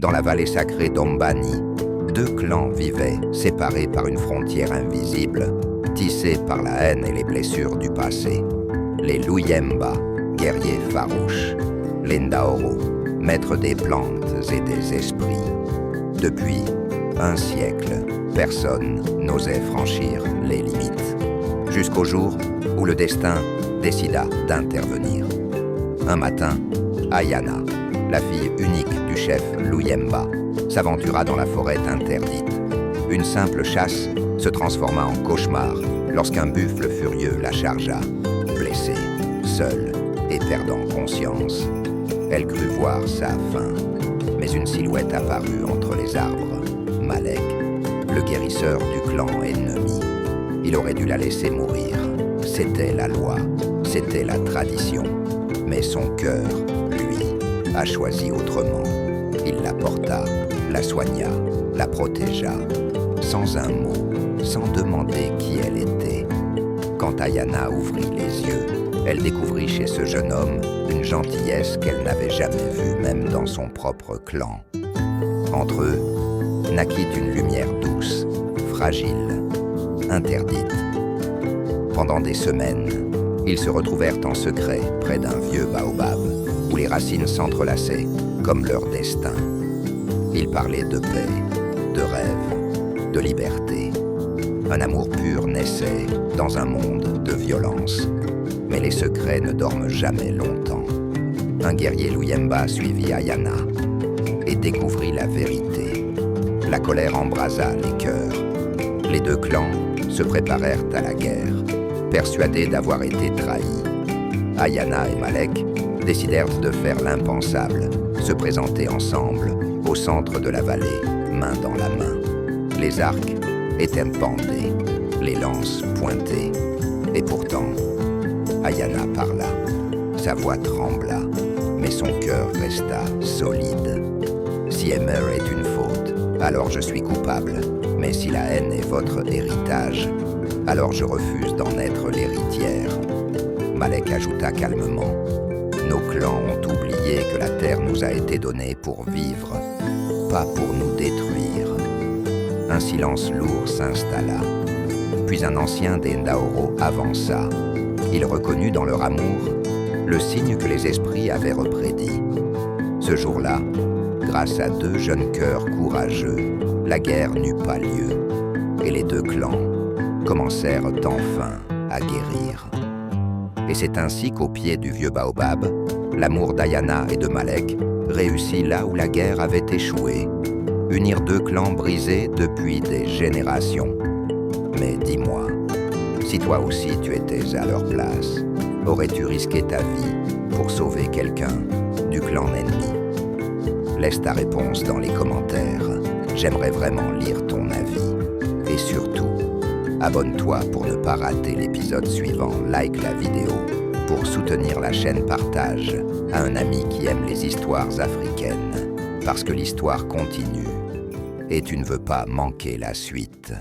Dans la vallée sacrée d'Ombani, deux clans vivaient, séparés par une frontière invisible, tissés par la haine et les blessures du passé. Les Luyemba, guerriers farouches. Les Ndaoro, maîtres des plantes et des esprits. Depuis un siècle, personne n'osait franchir les limites. Jusqu'au jour où le destin décida d'intervenir. Un matin, Ayana, la fille unique du chef Luyemba, s'aventura dans la forêt interdite. Une simple chasse se transforma en cauchemar lorsqu'un buffle furieux la chargea. Blessée, seule et perdant conscience, elle crut voir sa fin. Mais une silhouette apparut entre les arbres. Malek, le guérisseur du clan ennemi. Il aurait dû la laisser mourir. C'était la loi, c'était la tradition. Mais son cœur, lui, a choisi autrement. Il la porta, la soigna, la protégea, sans un mot, sans demander qui elle était. Quand Ayana ouvrit les yeux, elle découvrit chez ce jeune homme une gentillesse qu'elle n'avait jamais vue, même dans son propre clan. Entre eux, naquit une lumière douce, fragile, interdite. Pendant des semaines, ils se retrouvèrent en secret près d'un vieux baobab, où les racines s'entrelaçaient comme leur destin. Ils parlaient de paix, de rêve, de liberté. Un amour pur naissait dans un monde de violence. Mais les secrets ne dorment jamais longtemps. Un guerrier Luyemba suivit Ayana et découvrit la vérité. La colère embrasa les cœurs. Les deux clans se préparèrent à la guerre, persuadés d'avoir été trahis. Ayana et Malek décidèrent de faire l'impensable, se présenter ensemble au centre de la vallée, main dans la main. Les arcs étaient pendés, les lances pointées. Et pourtant, Ayana parla, sa voix trembla, mais son cœur resta solide. Si aimer est une faute, alors je suis coupable, mais si la haine est votre héritage, alors je refuse d'en être l'héritière. Malek ajouta calmement, nos clans ont oublié que la terre nous a été donnée pour vivre, pas pour nous détruire. Un silence lourd s'installa, puis un ancien des Ndaoro avança. Il reconnut dans leur amour le signe que les esprits avaient reprédit. Ce jour-là, grâce à deux jeunes cœurs courageux, la guerre n'eut pas lieu, et les deux clans commencèrent enfin à guérir. Et c'est ainsi qu'au pied du vieux baobab, l'amour d'Ayana et de Malek réussit là où la guerre avait échoué, unir deux clans brisés depuis des générations. Mais dis-moi, si toi aussi tu étais à leur place, aurais-tu risqué ta vie pour sauver quelqu'un du clan ennemi? Laisse ta réponse dans les commentaires. J'aimerais vraiment lire ton avis. Et surtout, abonne-toi pour ne pas rater l'épisode suivant. Like la vidéo pour soutenir la chaîne. Partage à un ami qui aime les histoires africaines. Parce que l'histoire continue et tu ne veux pas manquer la suite.